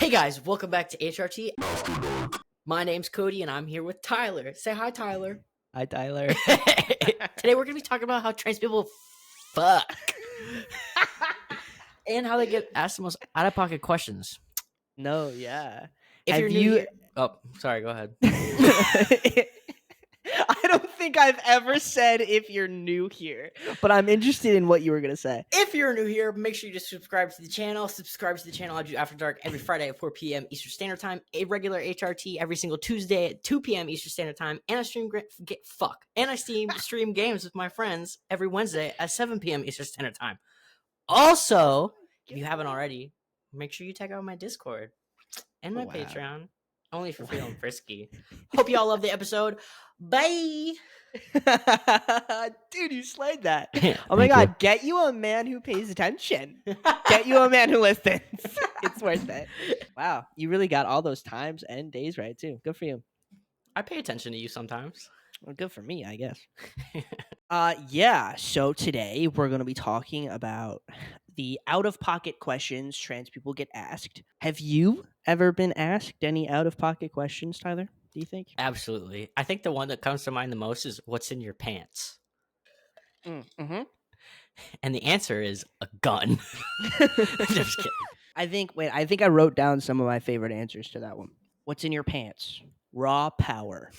Hey guys, welcome back to HRTea After Dark. My name's Cody and I'm here with Tyler. Say hi, Tyler. Hi, Tyler. Today we're going to be talking about how trans people fuck. And how they get asked the most out-of-pocket questions. No, yeah. If you're new here... Oh, sorry, go ahead. I don't think I've ever said if you're new here, but I'm interested in what you were going to say. If you're new here, make sure you just subscribe to the channel. Subscribe to the channel. I do After Dark every Friday at 4 p.m. Eastern Standard Time. A regular HRT every single Tuesday at 2 p.m. Eastern Standard Time. And I stream stream games with my friends every Wednesday at 7 p.m. Eastern Standard Time. Also, if you haven't already, make sure you check out my Discord and my Patreon. Only for feeling frisky. Hope you all love the episode. Bye. Dude, you slayed that. Oh my God. Get you a man who pays attention. Get you a man who listens. It's worth it. Wow. You really got all those times and days right, too. Good for you. I pay attention to you sometimes. Well, good for me, I guess. Yeah. So today we're going to be talking about the out-of-pocket questions trans people get asked. Have you ever been asked any out-of-pocket questions, Tyler? Do you think? Absolutely. I think the one that comes to mind the most is what's in your pants? Mm-hmm. And the answer is a gun. Just kidding. I think I wrote down some of my favorite answers to that one. What's in your pants? Raw power.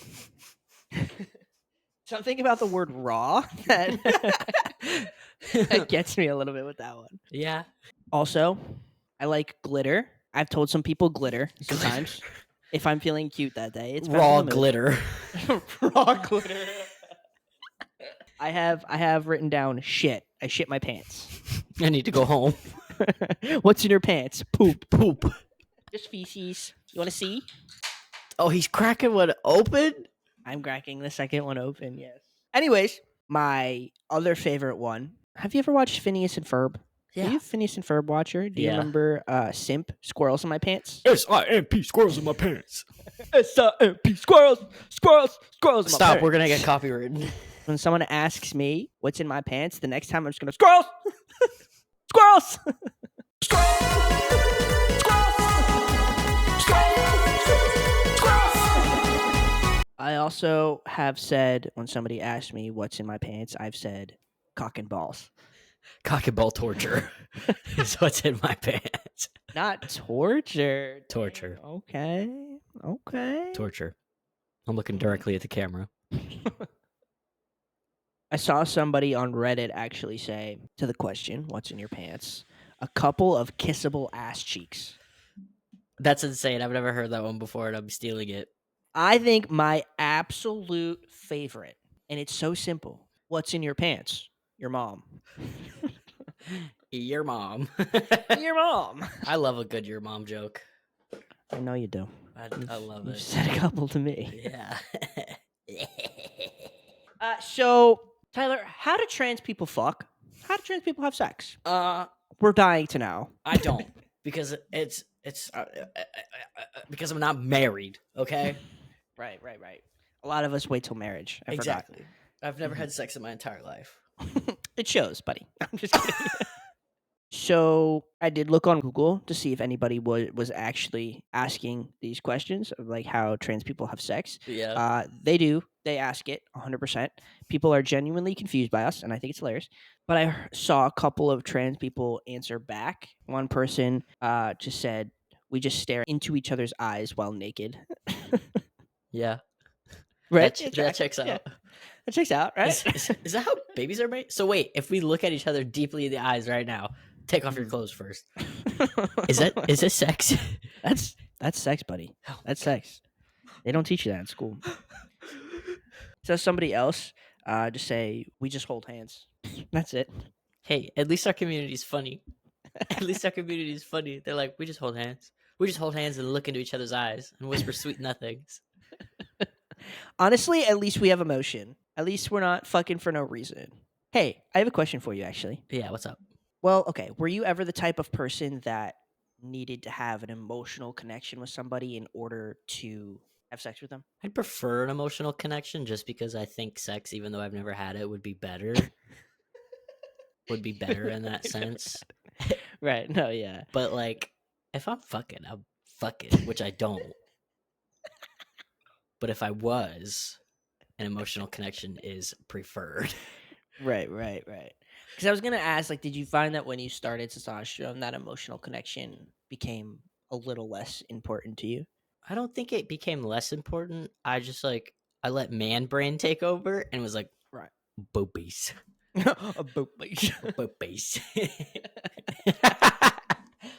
Something about the word raw that gets me a little bit with that one. Yeah. Also, I like glitter. I've told some people glitter sometimes. If I'm feeling cute that day, it's raw glitter. Raw glitter. I have written down shit. I shit my pants. I need to go home. What's in your pants? Poop. Poop. Just feces. You want to see? Oh, he's cracking one open? I'm cracking the second one open, yes. Anyways, my other favorite one. Have you ever watched Phineas and Ferb? Yeah. Are you a Phineas and Ferb watcher? Do you remember Simp, Squirrels in My Pants? S-I-M-P, Squirrels in My Pants. S-I-M-P, Squirrels in My Pants. Stop, we're going to get copywritten. When someone asks me what's in my pants, the next time I'm just going to, Squirrels! Squirrels! I also have said, when somebody asks me what's in my pants, I've said cock and balls. Cock and ball torture is what's in my pants. Not torture. Torture. Okay. Torture. I'm looking directly at the camera. I saw somebody on Reddit actually say to the question, what's in your pants? A couple of kissable ass cheeks. That's insane. I've never heard that one before, and I'm stealing it. I think my absolute favorite, and it's so simple. What's in your pants? Your mom. Your mom. Your mom. I love a good your mom joke. I know you do. I love it. You said a couple to me. Yeah. So, Tyler, how do trans people fuck? How do trans people have sex? We're dying to know. I don't, because it's because I'm not married. Okay. Right. A lot of us wait till marriage. Exactly. I've never had sex in my entire life. It shows, buddy. I'm just kidding. So I did look on Google to see if anybody was actually asking these questions of like how trans people have sex. Yeah. They do. They ask it 100%. People are genuinely confused by us, and I think it's hilarious. But I saw a couple of trans people answer back. One person just said, "We just stare into each other's eyes while naked." Yeah. Right. That checks out. Yeah. That checks out, right? Is that how babies are made? So wait, if we look at each other deeply in the eyes right now, take off your clothes first. Is this sex? That's sex, buddy. That's sex. They don't teach you that in school. So somebody else just say, "We just hold hands." That's it. Hey, at least our community's funny. At least our community is funny. They're like, we just hold hands. We just hold hands and look into each other's eyes and whisper sweet nothings. Honestly, at least we have emotion. At least we're not fucking for no reason. Hey, I have a question for you, actually. Yeah, what's up? Well, okay. Were you ever the type of person that needed to have an emotional connection with somebody in order to have sex with them? I'd prefer an emotional connection just because I think sex, even though I've never had it, would be better. Would be better in that sense. Right. No, yeah. But like, if I'm fucking, I'm fuck it, which I don't. But if I was, an emotional connection is preferred. Right. Because I was gonna ask, like, did you find that when you started testosterone, that emotional connection became a little less important to you? I don't think it became less important. I just like I let man brain take over and was like, Right. boobies. A boobies. Boobies.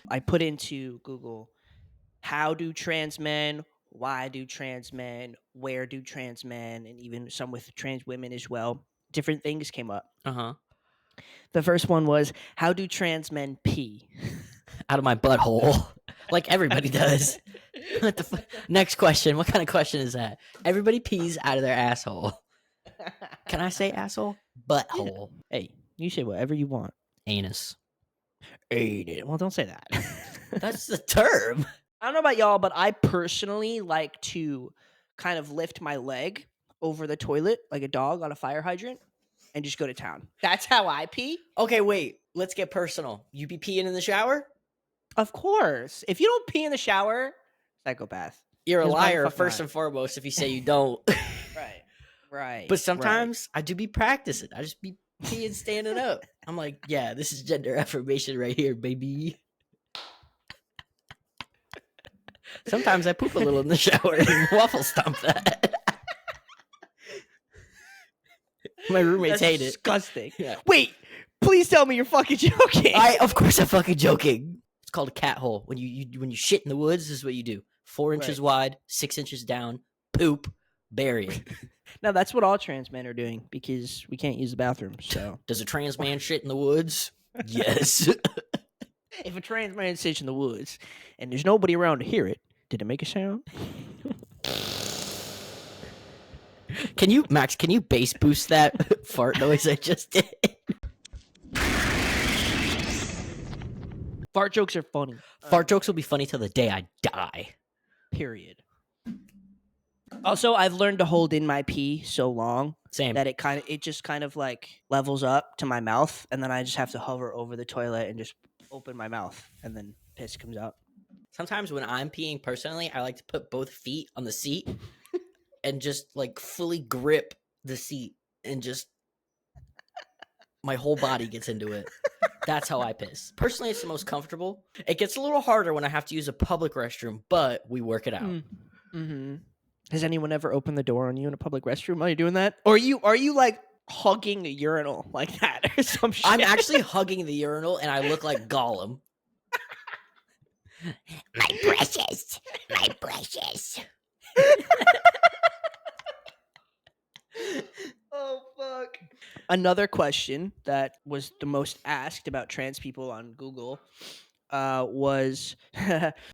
I put into Google, how do trans men, why do trans men, where do trans men, and even some with trans women as well. Different things came up. Uh-huh. The first one was, how do trans men pee? Out of my butthole. Like everybody does. What the Next question. What kind of question is that? Everybody pees out of their asshole. Can I say asshole? Butthole. Hey, you say whatever you want. Anus. Well, don't say that. That's the term. I don't know about y'all, but I personally like to kind of lift my leg over the toilet like a dog on a fire hydrant and just go to town. That's how I pee. Okay, wait. Let's get personal. You be peeing in the shower? Of course. If you don't pee in the shower, psychopath. You're a Here's my liar fucking first lie. and foremost if you say you don't. Right. But sometimes I do be practicing. I just be peeing standing up. I'm like, yeah, this is gender affirmation right here, baby. Sometimes I poop a little in the shower and waffle stomp that. My roommates hate it. Disgusting. Yeah. Wait, please tell me you're fucking joking. Of course I'm fucking joking. It's called a cat hole. When you shit in the woods, this is what you do. 4 inches wide, 6 inches down, poop, bury it. Now that's what all trans men are doing because we can't use the bathroom. So Does a trans man shit in the woods? Yes. if a trans man sits in the woods and there's nobody around to hear it, did it make a sound? Max, can you bass boost that fart noise I just did? Fart jokes are funny. Fart jokes will be funny till the day I die. Period. Also, I've learned to hold in my pee so long Same. that it just kind of like levels up to my mouth, and then I just have to hover over the toilet and just open my mouth, and then piss comes out. Sometimes when I'm peeing personally, I like to put both feet on the seat and just like fully grip the seat and just my whole body gets into it. That's how I piss. Personally, it's the most comfortable. It gets a little harder when I have to use a public restroom, but we work it out. Mm-hmm. Has anyone ever opened the door on you in a public restroom while you're doing that? Or are you like hugging a urinal like that or some shit? I'm actually hugging the urinal and I look like Gollum. My precious. My precious. Oh, fuck. Another question that was the most asked about trans people on Google was,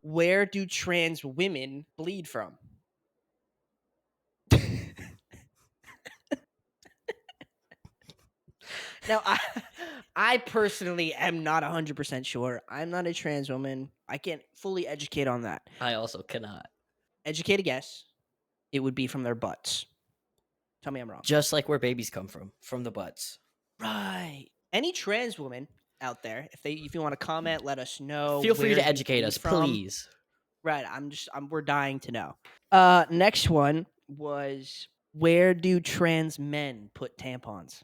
where do trans women bleed from? Now, I personally am not 100% sure. I'm not a trans woman. I can't fully educate on that. I also cannot. Educated guess, it would be from their butts. Tell me I'm wrong. Just like where babies come from the butts. Right. Any trans woman out there, if you want to comment, let us know. Feel free where to you educate bleed us, from. please. Right. We're dying to know. Next one was, where do trans men put tampons?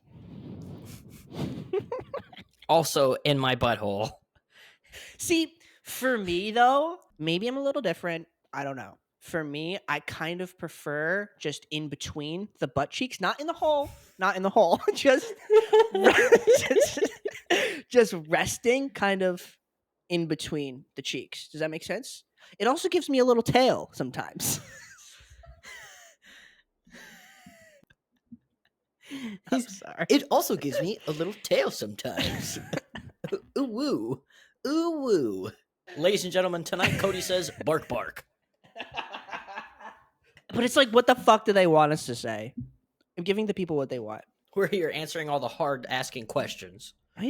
Also in my butthole. See, for me though, maybe I'm a little different. I don't know. For me, I kind of prefer just in between the butt cheeks, not in the hole, just just resting kind of in between the cheeks. Does that make sense? It also gives me a little tail sometimes. I'm sorry. It also gives me a little tail sometimes. Ooh woo. Ooh woo. Ladies and gentlemen, tonight Cody says bark bark. But it's like, what the fuck do they want us to say? I'm giving the people what they want. We're here answering all the hard asking questions. I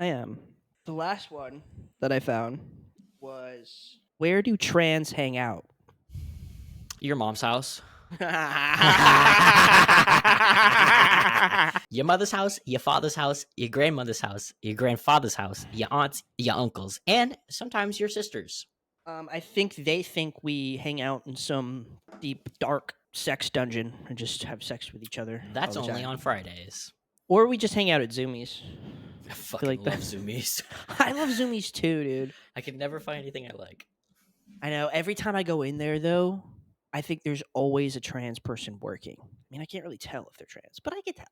am. The last one that I found was, where do trans hang out? Your mom's house. Your mother's house, your father's house, your grandmother's house, your grandfather's house, your aunts, your uncles, and sometimes your sisters. I think they think we hang out in some deep, dark sex dungeon and just have sex with each other. That's all the only time. on Fridays. Or we just hang out at Zoomies. I feel fucking like love that- Zoomies. I love Zoomies too, dude. I can never find anything I like. I know. Every time I go in there, though, I think there's always a trans person working. I mean, I can't really tell if they're trans, but I can tell.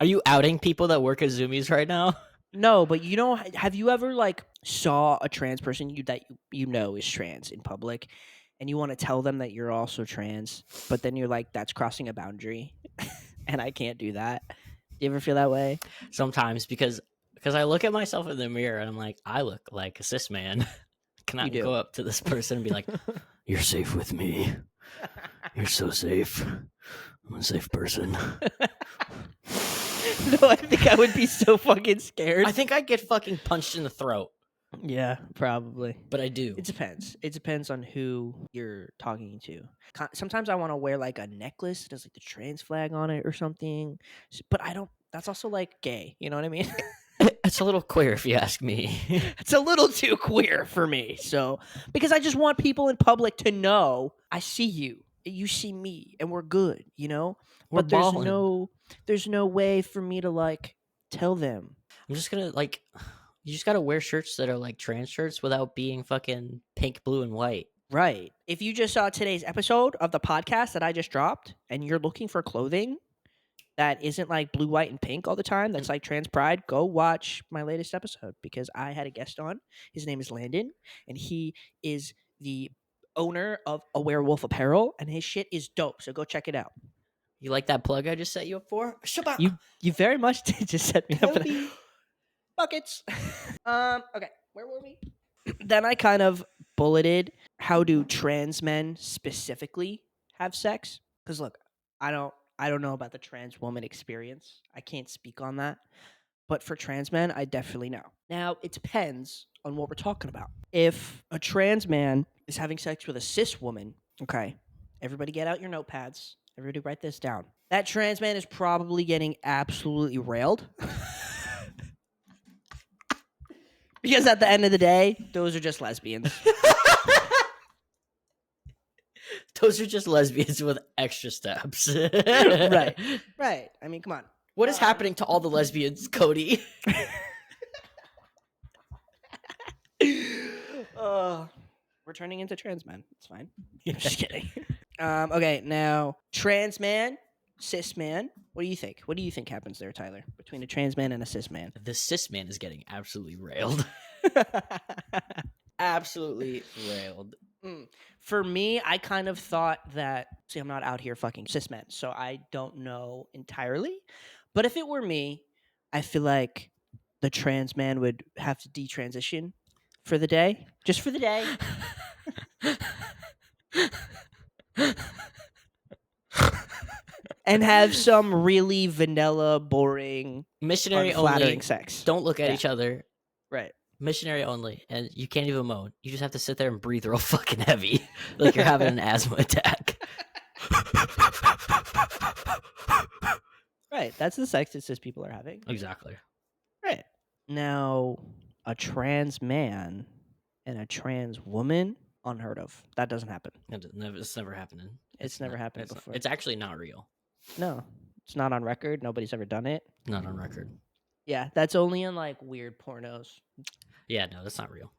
Are you outing people that work at Zoomies right now? No, but you know, have you ever like saw a trans person you know is trans in public, and you want to tell them that you're also trans, but then you're like, that's crossing a boundary, and I can't do that. Do you ever feel that way? Sometimes because I look at myself in the mirror and I'm like, I look like a cis man. Can I You do. go up to this person and be like, "You're safe with me. You're so safe. I'm a safe person." No, I think I would be so fucking scared. I think I'd get fucking punched in the throat, Yeah, probably. but I do. It depends. It depends on who you're talking to. Sometimes I want to wear like a necklace that has like the trans flag on it or something, but I don't. That's also like gay. You know what I mean? It's a little queer if you ask me. It's a little too queer for me. So, because I just want people in public to know I see you, you see me, and we're good, you know? We're But ballin'. there's no way for me to like tell them. I'm just gonna like, you just gotta wear shirts that are like trans shirts without being fucking pink, blue, and white. Right. If you just saw today's episode of the podcast that I just dropped and you're looking for clothing that isn't like blue, white, and pink all the time, that's like trans pride, go watch my latest episode because I had a guest on. His name is Landon, and he is the owner of a werewolf apparel, and his shit is dope. So go check it out. You like that plug I just set you up for? Shabba. You very much did just set me up for that. Cody. Buckets. Okay, where were we? Then I kind of bulleted how do trans men specifically have sex? Because look, I don't know about the trans woman experience. I can't speak on that. But for trans men, I definitely know. Now, it depends on what we're talking about. If a trans man is having sex with a cis woman, okay, everybody get out your notepads. Everybody write this down. That trans man is probably getting absolutely railed. Because at the end of the day, those are just lesbians. Those are just lesbians with extra steps. Right. Right. I mean, come on. What is happening to all the lesbians, Cody? We're turning into trans men. It's fine. Just kidding. Okay, now trans man, cis man. What do you think? What do you think happens there, Tyler, between a trans man and a cis man? The cis man is getting absolutely railed. Absolutely railed. For me, I kind of thought that. See, I'm not out here fucking cis men, so I don't know entirely. But if it were me, I feel like the trans man would have to detransition for the day, just for the day. And have some really vanilla, boring, Missionary unflattering only. sex. Don't look at Yeah. each other. Right. Missionary only. And you can't even moan. You just have to sit there and breathe real fucking heavy. Like you're having an asthma attack. Right. That's the sex that cis people are having. Exactly. Right. Now, a trans man and a trans woman, unheard of. That doesn't happen. It's never happening. It's never happened before. It's actually not real. No, it's not on record. Nobody's ever done it. Not on record. Yeah, that's only in like weird pornos. Yeah, no, that's not real.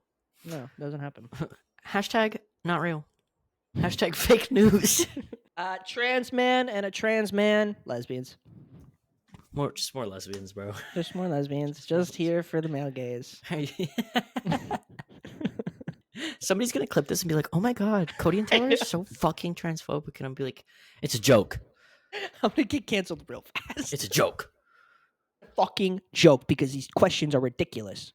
No, doesn't happen. Hashtag not real. Hashtag fake news. Trans man and a trans man, lesbians. Just more lesbians, bro. Just more lesbians. Just here for the male gaze. Somebody's gonna clip this and be like, "Oh my god, Cody and Taylor are so fucking transphobic," and I'm be like, "It's a joke. I'm gonna get canceled real fast. It's a joke." Fucking joke because these questions are ridiculous,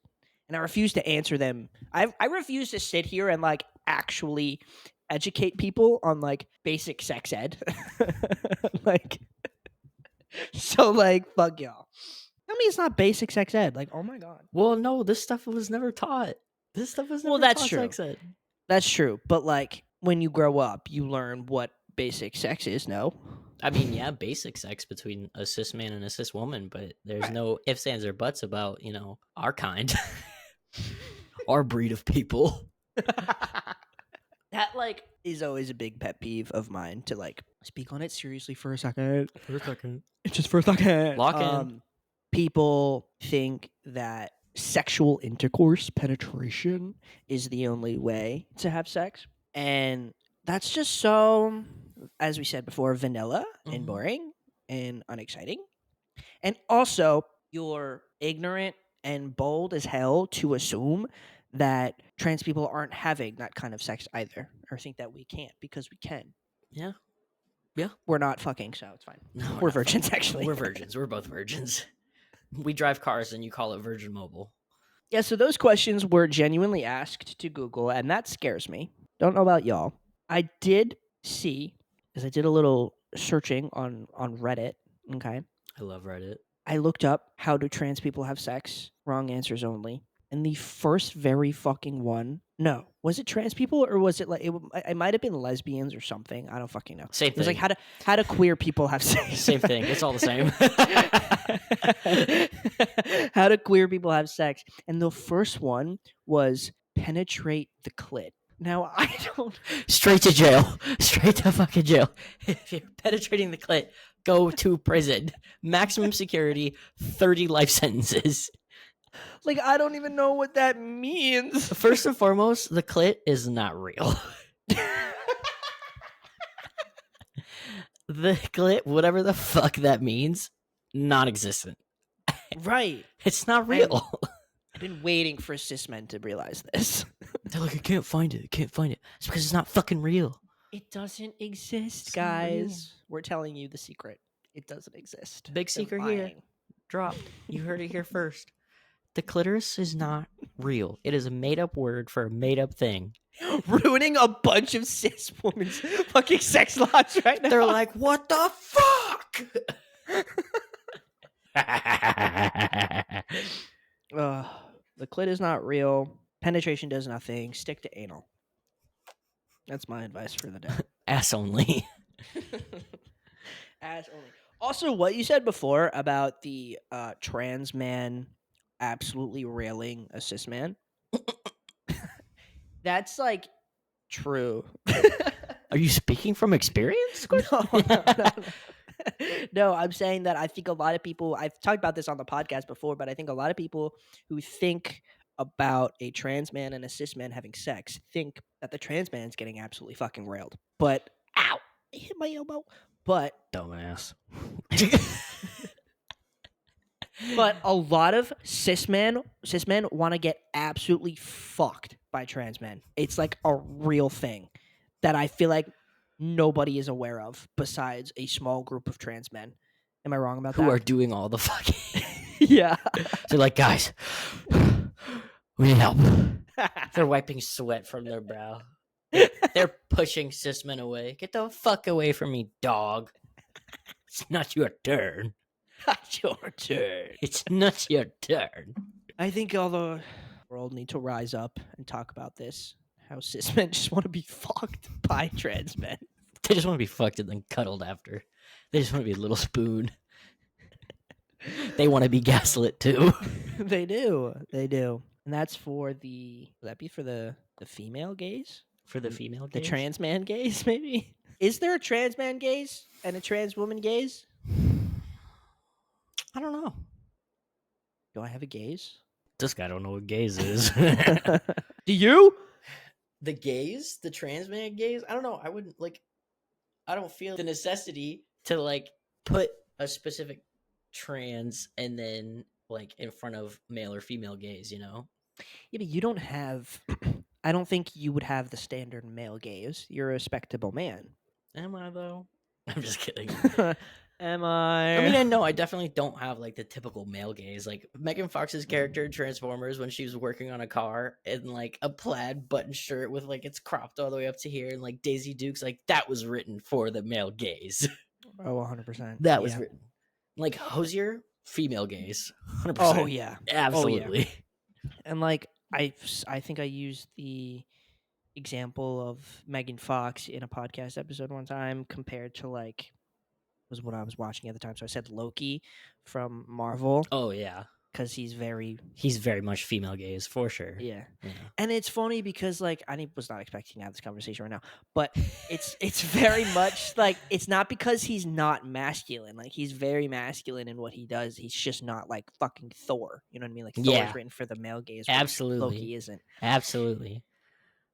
and I refuse to answer them. I refuse to sit here and like actually educate people on like basic sex ed. Like, so like fuck y'all. Tell me it's not basic sex ed. Like, oh my god. Well, no, this stuff was never taught. This stuff was never Well, that's taught true. sex ed. That's true, but like when you grow up, you learn what basic sex is. No. I mean, yeah, basic sex between a cis man and a cis woman, but there's Right. no ifs, ands, or buts about, our kind. Our breed of people. That like is always a big pet peeve of mine to like speak on it seriously for a second. For a second. Just for a second. Lock in. People think that sexual intercourse, penetration, is the only way to have sex. And that's just so, as we said before, vanilla and Mhm. boring and unexciting. And also, you're ignorant and bold as hell to assume that trans people aren't having that kind of sex either, or think that we can't, because we can. Yeah. We're not fucking, so it's fine. No, We're not virgins, fucking. actually. We're virgins. We're both virgins. We drive cars and you call it Virgin Mobile. Yeah, so those questions were genuinely asked to Google, and that scares me. Don't know about y'all. I did see, as I did a little searching on Reddit, okay? I love Reddit. I looked up how do trans people have sex? Wrong answers only. And the first very fucking one, no, was it trans people or was it like it might have been lesbians or something? I don't fucking know. Same It was thing. like how do queer people have sex? Same thing. It's all the same. How do queer people have sex? And the first one was penetrate the clit. Now I don't. Straight to jail. Straight to fucking jail. If you're penetrating the clit, go to prison. Maximum security, 30 life sentences. Like, I don't even know what that means. First and foremost, the clit is not real. The clit, whatever the fuck that means, non-existent. Right. It's not real. I've been waiting for cis men to realize this. They're like, I can't find it. I can't find it. It's because it's not fucking real. It doesn't exist, It's not real. guys. We're telling you the secret. It doesn't exist. Big They're secret here. lying. Dropped. You heard it here first. The clitoris is not real. It is a made-up word for a made-up thing. Ruining a bunch of cis women's fucking sex lives right now. They're like, what the fuck? The clit is not real. Penetration does nothing. Stick to anal. That's my advice for the day. Ass only. As only. Also, what you said before about the trans man absolutely railing a cis man, that's like true. Are you speaking from experience? No. No, I'm saying that I think a lot of people, I've talked about this on the podcast before, but I think a lot of people who think about a trans man and a cis man having sex think that the trans man's getting absolutely fucking railed. But, ow, I hit my elbow. But Dumbass. But a lot of cis men want to get absolutely fucked by trans men. It's like a real thing that I feel like nobody is aware of besides a small group of trans men. Am I wrong about that? Who are doing all the fucking. Yeah. They're like, guys, we need help. They're wiping sweat from their brow. They're pushing cis men away. Get the fuck away from me, dog. It's not your turn. Not your turn. It's not your turn. I think all the world need to rise up and talk about this. How cis men just want to be fucked by trans men. They just want to be fucked and then cuddled after. They just want to be a little spoon. They want to be gaslit too. They do. And that's for would that be for the female gaze? For the female The gaze? trans man gaze, maybe? Is there a trans man gaze and a trans woman gaze? I don't know. Do I have a gaze? This guy don't know what gaze is. Do you? The gaze? The trans man gaze? I don't know. I wouldn't I don't feel the necessity to put a specific trans and then in front of male or female gaze, you know? Yeah, but you don't have I don't think you would have the standard male gaze. You're a respectable man. Am I though? I'm just kidding. Am I? I mean, I know I definitely don't have the typical male gaze. Like Megan Fox's character in Transformers when she was working on a car in a plaid button shirt with it's cropped all the way up to here, and Daisy Duke's that was written for the male gaze. Oh, 100%. That was written. Hosier, female gaze. 100%. Oh yeah, Absolutely. and I think I used the example of Megan Fox in a podcast episode one time compared to was what I was watching at the time. So I said Loki from Marvel. Oh yeah. because he's very much female gaze for sure. yeah. Yeah. And it's funny because like I was not expecting to have this conversation right now, but it's very much like it's not because he's not masculine. Like he's very masculine in what he does. He's just not like fucking Thor. You know what I mean? Like Thor Yeah. is written for the male gaze. But Absolutely. Loki isn't. Absolutely.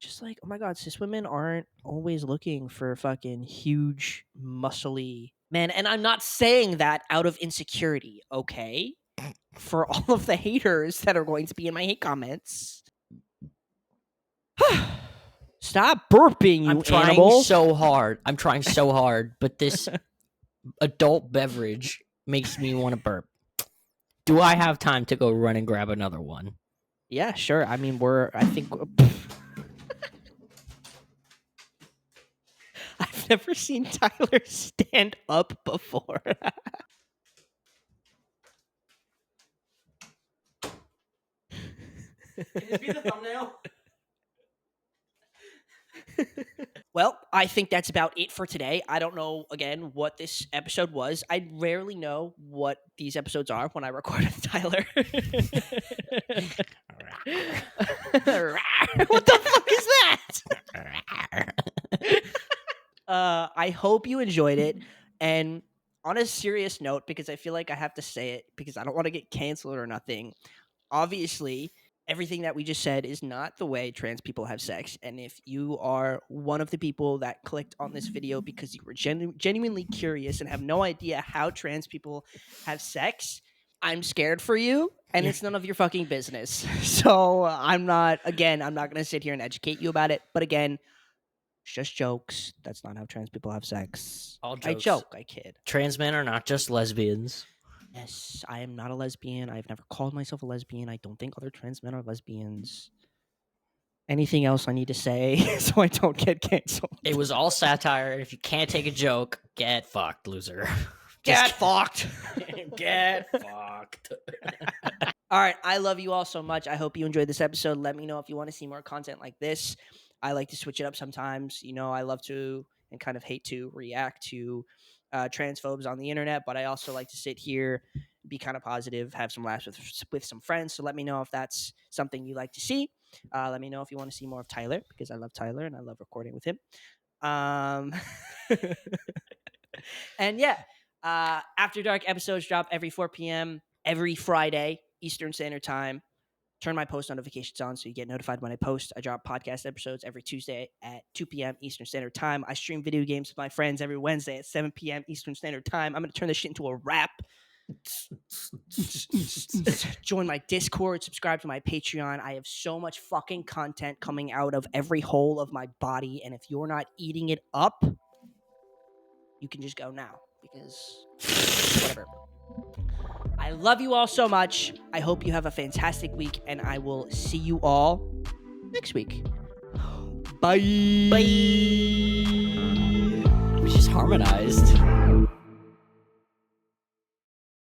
Just like, oh my god, cis women aren't always looking for fucking huge, muscly men. And I'm not saying that out of insecurity, okay? For all of the haters that are going to be in my hate comments. Stop burping, you I'm trying animal. so hard. I'm trying so hard, but this adult beverage makes me want to burp. Do I have time to go run and grab another one? Yeah, sure. I mean, I've never seen Tyler stand up before. Can this be the thumbnail? Well, I think that's about it for today. I don't know, again, what this episode was. I rarely know what these episodes are when I record with Tyler. What the fuck is that? I hope you enjoyed it. And on a serious note, because I feel like I have to say it because I don't want to get canceled or nothing. Obviously, everything that we just said is not the way trans people have sex. And if you are one of the people that clicked on this video because you were genuinely curious and have no idea how trans people have sex, I'm scared for you, and it's none of your fucking business. So I'm not going to sit here and educate you about it. But again, it's just jokes. That's not how trans people have sex. All jokes. I joke, I kid. Trans men are not just lesbians. Yes, I am not a lesbian. I've never called myself a lesbian. I don't think other trans men are lesbians. Anything else I need to say so I don't get canceled? It was all satire. If you can't take a joke, get fucked, loser. Get fucked. Get fucked. All right, I love you all so much. I hope you enjoyed this episode. Let me know if you want to see more content like this. I like to switch it up sometimes. You know, I love to and kind of hate to react to transphobes on the internet, but I also like to sit here, be kind of positive, have some laughs with some friends. So let me know if that's something you like to see. Let me know if you want to see more of Tyler, because I love Tyler and I love recording with him. And yeah, After Dark episodes drop every 4 p.m. every Friday Eastern Standard Time. Turn my post notifications on so you get notified when I post. I drop podcast episodes every Tuesday at 2 p.m. Eastern Standard Time. I stream video games with my friends every Wednesday at 7 p.m. Eastern Standard Time. I'm going to turn this shit into a rap. Join my Discord. Subscribe to my Patreon. I have so much fucking content coming out of every hole of my body. And if you're not eating it up, you can just go now. Because whatever. I love you all so much. I hope you have a fantastic week, and I will see you all next week. Bye. Bye. We just harmonized.